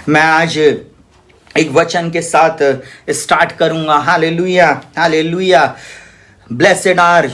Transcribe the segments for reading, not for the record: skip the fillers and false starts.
मैं आज एक वचन के साथ स्टार्ट करूंगा। Hallelujah, hallelujah. Blessed are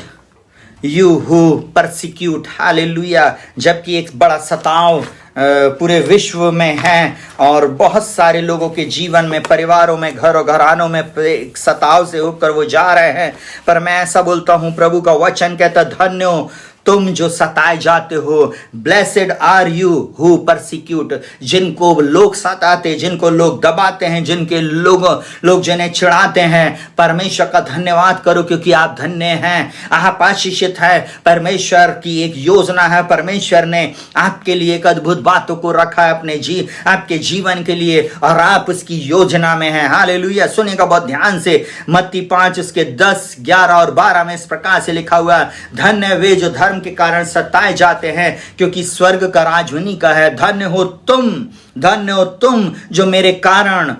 you who persecute. Hallelujah. जबकि एक बड़ा सताव पूरे विश्व में है और बहुत सारे लोगों के जीवन में, परिवारों में, घरों घरानों में एक सताव से होकर वो जा रहे हैं, पर मैं ऐसा बोलता हूं, प्रभु का वचन कहता, धन्य हो तुम जो सताए जाते हो। Blessed are you who persecute. जिनको लोग सताते, जिनको लोग दबाते हैं, जिनके लोग जिन्हें चिढ़ाते हैं, परमेश्वर का धन्यवाद करो, क्योंकि आप धन्य हैं, आप आशीषित है। परमेश्वर की एक योजना है, परमेश्वर ने आपके लिए एक अद्भुत बातों को रखा है अपने आपके जीवन के लिए, और आप उसकी योजना में हैं। हालेलुया। सुनिएगा बहुत ध्यान से। मत्ती 5 उसके 10, 11 और 12 में इस प्रकार से लिखा हुआ है, धन्य वे जो धर्म के कारण सताए जाते हैं, क्योंकि स्वर्ग का राज उन्हीं का है। धन्य हो तुम जो मेरे कारण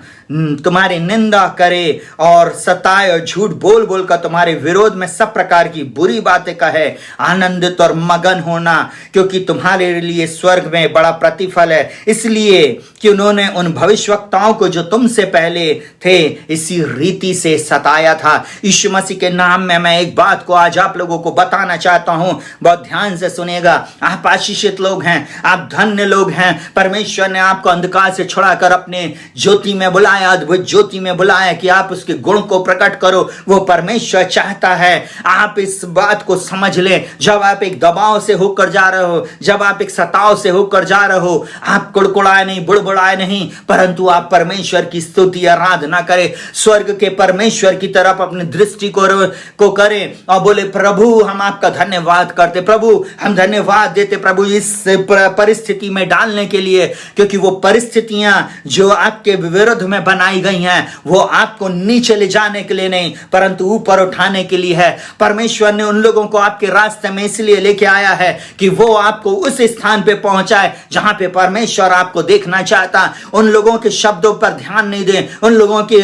तुम्हारी निंदा करे और सताए और झूठ बोल बोल कर तुम्हारे विरोध में सब प्रकार की बुरी बातें कहे। आनंदित और मगन होना, क्योंकि तुम्हारे लिए स्वर्ग में बड़ा प्रतिफल है, इसलिए कि उन्होंने उन भविष्यवक्ताओं को जो तुमसे पहले थे इसी रीति से सताया था। यीशु मसीह के नाम में मैं एक बात को आज आप लोगों को बताना चाहता हूं, बहुत ध्यान से सुनिएगा। आप आशीषित लोग हैं, आप धन्य लोग हैं। परमेश्वर ने आपको अंधकार से छुड़ाकर अपने ज्योति में बुलाया, अद्भुत ज्योति में बुलाया कि आप उसके गुण को प्रकट करो। वो परमेश्वर चाहता है आप इस बात को समझ लें। जब आप एक दबाव से होकर जा रहे हो, जब आप एक सताव से होकर जा रहे हो, आप कुड़कुड़ाए नहीं, बुड़बुड़ाए नहीं, परंतु आप परमेश्वर की स्तुति आराधना करें, स्वर्ग के परमेश्वर की तरफ अपनी दृष्टि को करें और बोले, प्रभु हम आपका धन्यवाद करते, प्रभु हम धन्यवाद देते, प्रभु इस परिस्थिति में डालने के लिए, क्योंकि वो परिस्थितियां जो आपके विरुद्ध में बनाई गई हैं वो आपको नीचे ले जाने के लिए नहीं, परंतु ऊपर उठाने के लिए है। परमेश्वर ने उन लोगों को आपके रास्ते में इसलिए लेके आया है कि वो आपको उस स्थान पे पहुंचाए जहां पे परमेश्वर आपको देखना चाहता। उन लोगों के शब्दों पर ध्यान नहीं दें, उन लोगों के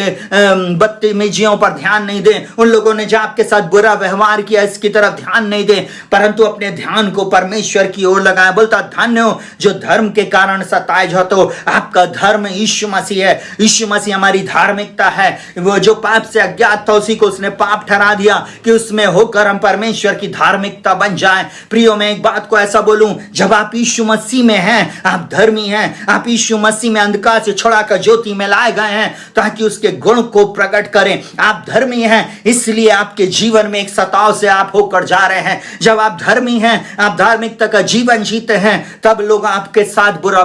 बदतमीजियों पर ध्यान नहीं दें, उन लोगों ने जो आपके साथ बुरा व्यवहार किया इसकी तरफ ध्यान नहीं दें, परंतु अपने ध्यान को परमेश्वर की ओर लगाए। बोलता, धन्य हो जो धर्म के कारण सताए जाते हो। आपका धर्म यीशु मसीह है, यीशु मसीह हमारी धार्मिकता है। वो जो पाप से अज्ञात था उसी को उसने पाप ठहरा दिया कि उसमें होकर हम परमेश्वर की धार्मिकता बन जाएं। प्रियो, मैं एक बात को ऐसा बोलूं, जब आप यीशु मसीह में हैं आप धर्मी हैं। आप यीशु मसीह में अंधकार से छुड़ाकर ज्योति में लाए गए हैं ताकि उसके गुण को प्रकट करें। आप धर्मी हैं, इसलिए आपके जीवन में एक सताव से आप होकर जा रहे हैं। जब आप धर्मी हैं, आप धार्मिकता का जीवन जीते हैं, तब लोग आपके साथ बुरा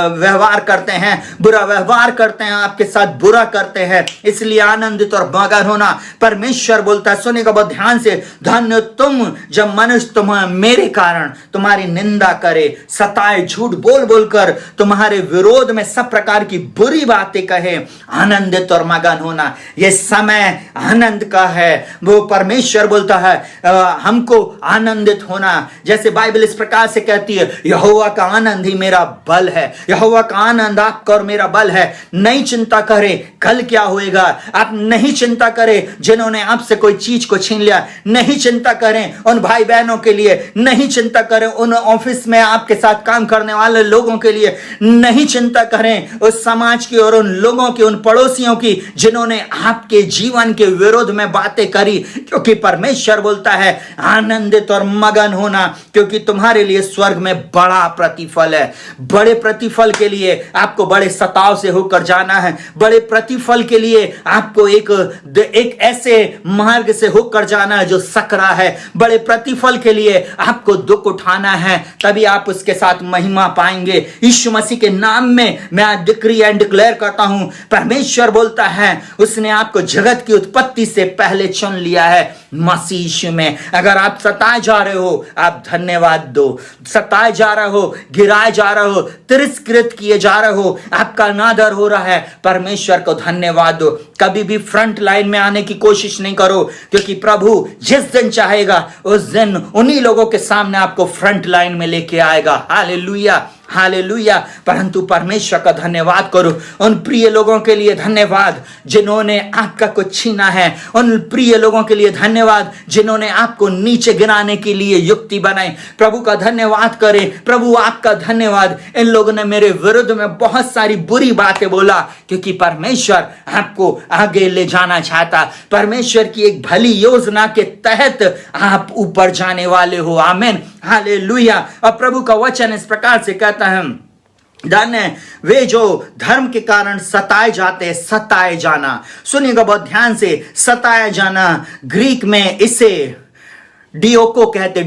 व्यवहार करते हैं, बुरा व्यवहार करते हैं, आपके साथ बुरा करते हैं, इसलिए आनंदित और मगन होना। परमेश्वर बोलता है, सुनेगा बहुत ध्यान से, धन्य तुम जब मनुष्य मेरे कारण तुम्हारी निंदा करे, सताए, झूठ बोल बोलकर तुम्हारे विरोध में सब प्रकार की बुरी बातें कहे। आनंदित और मगन होना, यह समय आनंद का है। वो परमेश्वर बोलता है हमको आनंदित होना। जैसे बाइबल इस प्रकार से कहती है, यहोवा का आनंद ही मेरा बल है। यहोवा का आनंद आपका और मेरा बल है। नहीं चिंता करें कल क्या होएगा, आप नहीं चिंता करें जिन्होंने आपसे कोई चीज को छीन लिया, नहीं चिंता करें उन भाई बहनों के लिए, नहीं चिंता करें उन ऑफिस में आपके साथ काम करने वाले लोगों के लिए, नहीं चिंता करें उस समाज की और उन लोगों की, उन पड़ोसियों की जिन्होंने आपके जीवन के विरोध में बातें करी, क्योंकि परमेश्वर बोलता है आनंदित और मगन होना, क्योंकि तुम्हारे लिए स्वर्ग में बड़ा प्रतिफल है। बड़े प्रतिफल के लिए आपको बड़े सताव से होकर जाना है। बड़े प्रतिफल के लिए आपको एक ऐसे मार्ग से होकर जाना है जो सकरा है। बड़े प्रतिफल के लिए आपको दुख उठाना है, तभी आप उसके साथ महिमा पाएंगे। यीशु मसीह के नाम में मैं डिक्री एंड डिक्लेयर करता हूं, परमेश्वर बोलता है उसने आपको जगत की उत्पत्ति से पहले चुन लिया है मसीह यीशु में। अगर आप सताए जा रहे हो, आप धन्यवाद दो। सताए जा रहे हो, गिराए जा रहे हो, तिरस्कृत किए जा रहे हो, आपका अनादर हो रहा है, परमेश्वर को धन्यवाद दो। कभी भी फ्रंट लाइन में आने की कोशिश नहीं करो, क्योंकि प्रभु जिस दिन चाहेगा उस दिन उन्हीं लोगों के सामने आपको फ्रंट लाइन में लेके आएगा। Hallelujah, hallelujah. परंतु परमेश्वर का धन्यवाद करो उन प्रिय लोगों के लिए, धन्यवाद जिन्होंने आपका कुछ छीना है। उन प्रिय लोगों के लिए धन्यवाद जिन्होंने आपको नीचे गिराने के लिए युक्ति बनाई। प्रभु का धन्यवाद करें। प्रभु आपका धन्यवाद। इन लोगों ने मेरे विरुद्ध में बहुत सारी बुरी बातें बोला, क्योंकि परमेश्वर आपको आगे ले जाना चाहता। परमेश्वर की एक भली योजना के तहत आप ऊपर जाने वाले हो। आमीन, हालेलुया। और प्रभु का वचन इस प्रकार से कहता है, धन्य वे जो धर्म के कारण सताए जाते, सताए जाना। सुनिएगा बहुत ध्यान से, सताया जाना ग्रीक में इसे डियोको कहते।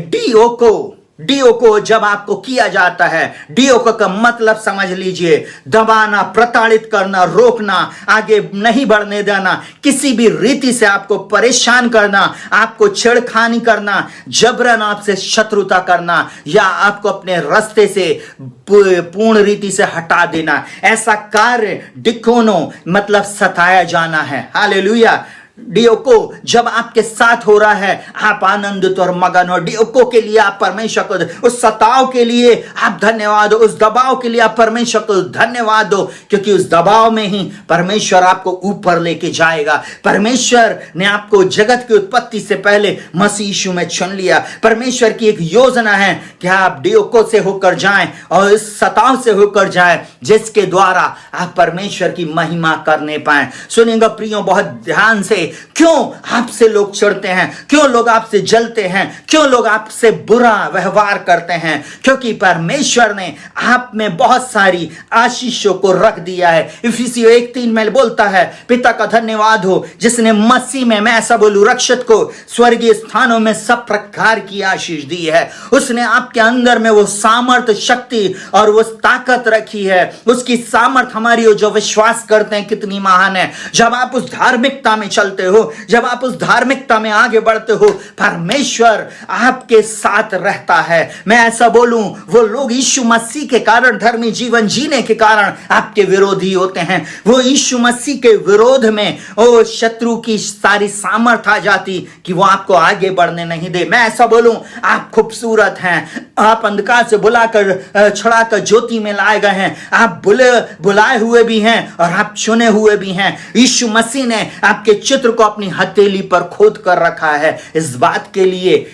डियोको जब आपको किया जाता है, डियोको का मतलब समझ लीजिए, दबाना, प्रताड़ित करना, रोकना, आगे नहीं बढ़ने देना, किसी भी रीति से आपको परेशान करना, आपको छेड़खानी करना, जबरन आपसे शत्रुता करना, या आपको अपने रास्ते से पूर्ण रीति से हटा देना, ऐसा कार्य डिकोनो मतलब सताया जाना है। हालेलुया। डियोको जब आपके साथ हो रहा है, आप आनंदित और मगन हो। डियोको के लिए आप परमेश्वर को, उस सताव के लिए आप धन्यवाद दो, उस दबाव के लिए आप परमेश्वर को धन्यवाद दो, क्योंकि उस दबाव में ही परमेश्वर आपको ऊपर लेके जाएगा। परमेश्वर ने आपको जगत की उत्पत्ति से पहले मसीह यीशु में चुन लिया। परमेश्वर की एक योजना है कि आप डियोको से होकर जाएं और इस सताव से होकर जाएं, जिसके द्वारा आप परमेश्वर की महिमा करने पाए। सुनिएगा प्रियो बहुत ध्यान से, क्यों आपसे लोग चिढ़ते हैं, क्यों लोग आपसे जलते हैं, क्यों लोग आपसे बुरा व्यवहार करते हैं? क्योंकि परमेश्वर ने आप में बहुत सारी आशीषों को रख दिया है। इफिसियों 1:3 में बोलता है, पिता का धन्यवाद हो जिसने मसीह में, मैं ऐसा बोलूं, रक्षित को स्वर्गीय स्थानों में सब प्रकार की आशीष दी है। उसने आपके अंदर में वो सामर्थ, शक्ति और वो ताकत रखी है। उसकी सामर्थ हमारी जो विश्वास करते हैं कितनी महान है। जब आप उस धार्मिकता में चलते हो, जब आप उस धार्मिकता में आगे बढ़ते हो, परमेश्वर आपके साथ रहता है। मैं ऐसा बोलूं, वो लोग यीशु मसीह के कारण, धर्मी जीवन जीने के कारण आपके विरोधी होते हैं। वो यीशु मसीह के विरोध में ओ शत्रु की सारी सामर्थ आ जाती कि वो आपको आगे बढ़ने नहीं दे। मैं ऐसा बोलूं, आप खूबसूरत हैं, आप अंधकार से बुलाकर छुड़ाकर ज्योति में लाए गए हैं, आप बुलाए हुए भी हैं और आप चुने हुए भी हैं। यीशु मसीह ने आपके चित्र को अपनी हथेली पर खोद कर रखा है। इस बात के लिए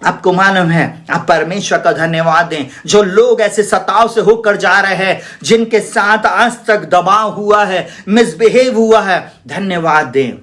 आपको मालूम है, आप परमेश्वर का धन्यवाद दें। जो लोग ऐसे सताव से होकर जा रहे हैं, जिनके साथ आज तक दबाव हुआ है, मिसबिहेव हुआ है, धन्यवाद दें,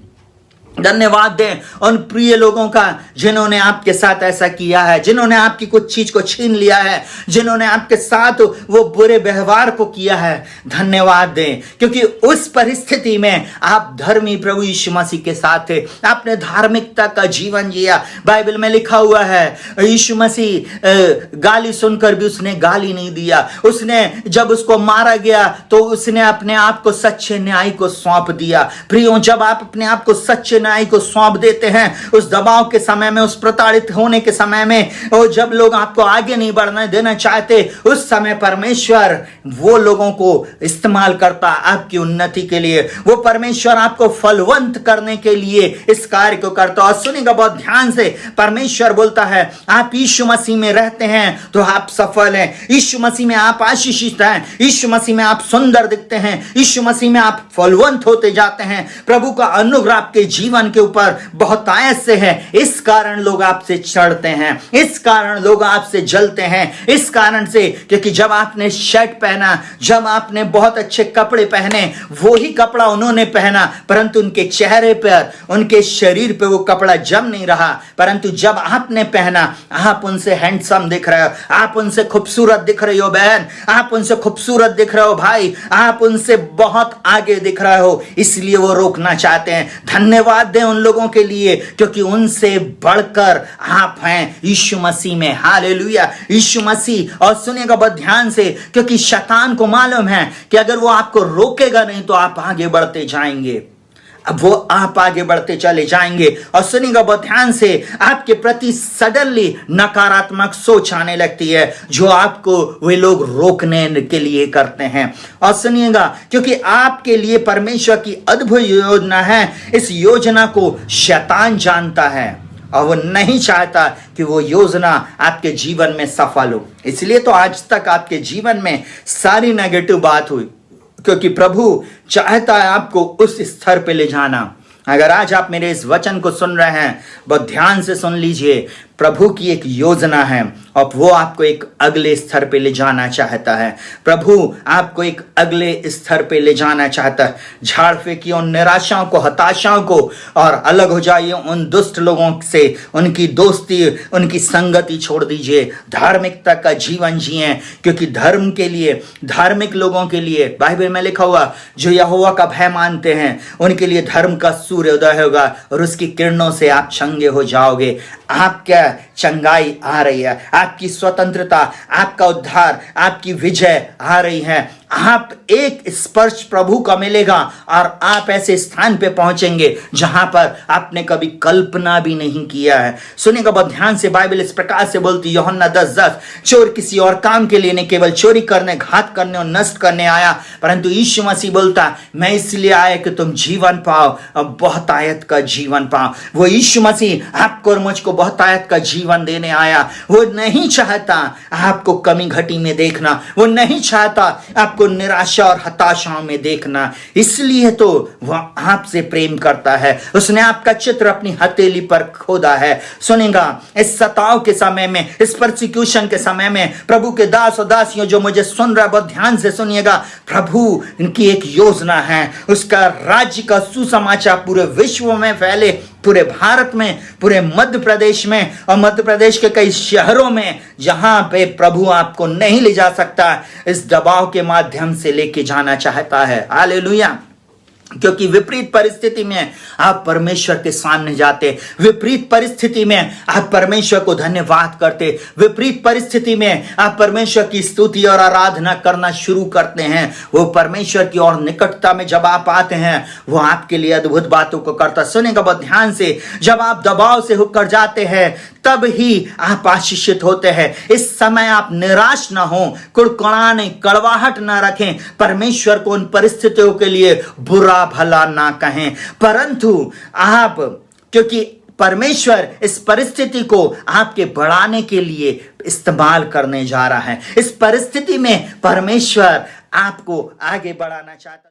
धन्यवाद दें उन प्रिय लोगों का जिन्होंने आपके साथ ऐसा किया है, जिन्होंने आपकी कुछ चीज को छीन लिया है, जिन्होंने आपके साथ वो बुरे व्यवहार को किया है। धन्यवाद दें, क्योंकि उस परिस्थिति में आप धर्मी प्रभु यीशु मसीह के साथ थे। आपने धार्मिकता का जीवन जिया। बाइबल में लिखा हुआ है, यीशु मसीह गाली सुनकर भी उसने गाली नहीं दिया। उसने जब उसको मारा गया तो उसने अपने आप को सच्चे न्याय को सौंप दिया। प्रियो, जब आप अपने आप को सच्चे न्याय को सौंप देते हैं, उस दबाव के समय में, उस प्रताड़ित होने के समय में, और जब लोग आपको आगे नहीं बढ़ने देना चाहते, उस समय परमेश्वर वो लोगों को इस्तेमाल करता आपकी उन्नति के लिए। वो परमेश्वर आपको फलवंत करने के लिए इस कार्य को करता। और सुनिएगा बहुत ध्यान से, परमेश्वर बोलता है, आप यीशु मसीह में रहते हैं तो आप सफल हैं। यीशु मसीह में आप आशीषित हैं। यीशु मसीह में आप सुंदर दिखते हैं। यीशु मसीह में आप फलवंत होते जाते हैं। प्रभु का अनुग्रह आपके जीवन के ऊपर बहुत आयत से है। इस कारण लोग आपसे चढ़ते हैं, इस कारण लोग आपसे जलते हैं, इस कारण से, क्योंकि जब आपने शर्ट पहना, जब आपने बहुत अच्छे कपड़े पहने, वो ही कपड़ा उन्होंने पहना, परंतु उनके चेहरे पर, उनके शरीर पे वो कपड़ा जम नहीं रहा। परंतु जब आपने पहना, आप उनसे हैंडसम दिख रहे हो, आप उनसे खूबसूरत दिख रही हो बहन, आप उनसे खूबसूरत दिख रहे हो भाई, आप उनसे बहुत आगे दिख रहे हो, इसलिए वो रोकना चाहते हैं। धन्यवाद दें उन लोगों के लिए, क्योंकि उनसे बढ़कर आप हैं यीशु मसीह में। हालेलुया, यीशु मसीह। और सुनिएगा बहुत ध्यान से, क्योंकि शैतान को मालूम है कि अगर वो आपको रोकेगा नहीं तो आप आगे बढ़ते जाएंगे। अब वो आप आगे बढ़ते चले जाएंगे। और सुनिएगा बहुत ध्यान से, आपके प्रति सडनली नकारात्मक सोच आने लगती है, जो आपको वे लोग रोकने के लिए करते हैं। और सुनिएगा, क्योंकि आपके लिए परमेश्वर की अद्भुत योजना है, इस योजना को शैतान जानता है। और वो नहीं चाहता कि वो योजना आपके जीवन में सफल हो। इसलिए तो आज तक आपके जीवन में सारी नेगेटिव बात हुई, क्योंकि प्रभु चाहता है आपको उस स्तर पे ले जाना। अगर आज आप मेरे इस वचन को सुन रहे हैं, बहुत ध्यान से सुन लीजिए। प्रभु की एक योजना है और वो आपको एक अगले स्तर पे ले जाना चाहता है। प्रभु आपको एक अगले स्तर पे ले जाना चाहता है। झाड़ फेंकिए उन निराशाओं को, हताशाओं को, और अलग हो जाइए उन दुष्ट लोगों से। उनकी दोस्ती, उनकी संगति छोड़ दीजिए। धार्मिकता का जीवन जिए, क्योंकि धर्म के लिए, धार्मिक लोगों के लिए बाइबल में लिखा हुआ, जो यहोवा का भय मानते हैं उनके लिए धर्म का सूर्योदय होगा और उसकी किरणों से आप चंगे हो जाओगे। आपका चंगाई आ रही है, आपकी स्वतंत्रता, आपका उद्धार, आपकी विजय आ रही है। आप एक स्पर्श प्रभु का मिलेगा और आप ऐसे स्थान पे पहुंचेंगे जहां पर आपने कभी कल्पना भी नहीं किया है। सुनिएगा बहुत ध्यान से, बाइबल इस प्रकार से बोलती, यूहन्ना 10:10, चोर किसी और काम के लिए नहीं, केवल चोरी करने, घात करने और नष्ट करने आया, परंतु यीशु मसीह बोलता, मैं इसलिए आया कि तुम जीवन पाओ और बहुतायत का जीवन पाओ। वो यीशु मसीह आपको और मुझको बहुतायत का जीवन देने आया। वो नहीं चाहता आपको कमी घटी में देखना, वो नहीं चाहता आपको निराशा और हताशाओं में देखना। इसलिए तो वह आपसे प्रेम करता है। उसने आपका चित्र अपनी हथेली पर खोदा है। सुनेगा, इस सताव के समय में, इस परसिक्यूशन के समय में, प्रभु के दास और दासियों जो मुझे सुन रहा है, बहुत ध्यान से सुनिएगा। प्रभु इनकी एक योजना है, उसका राज्य का सुसमाचार पूरे विश्व में फैले, पूरे भारत में, पूरे मध्य प्रदेश में और मध्य प्रदेश के कई शहरों में जहां पे प्रभु आपको नहीं ले जा सकता, इस दबाव के माध्यम से लेके जाना चाहता है। हालेलुया। क्योंकि विपरीत परिस्थिति में आप परमेश्वर के सामने जाते, विपरीत परिस्थिति में आप परमेश्वर को धन्यवाद करते, विपरीत परिस्थिति में आप परमेश्वर की स्तुति और आराधना करना शुरू करते हैं। वो परमेश्वर की और निकटता में जब आप आते हैं, वो आपके लिए अद्भुत बातों को करता। सुनेगा बहुत ध्यान से, जब आप दबाव से होकर जाते हैं तब ही आप आशीषित होते हैं। इस समय आप निराश ना हो, कुड़कुड़ाने, कड़वाहट ना रखें, परमेश्वर को उन परिस्थितियों के लिए बुरा भला ना कहें, परंतु आप, क्योंकि परमेश्वर इस परिस्थिति को आपके बढ़ाने के लिए इस्तेमाल करने जा रहा है। इस परिस्थिति में परमेश्वर आपको आगे बढ़ाना चाहता है।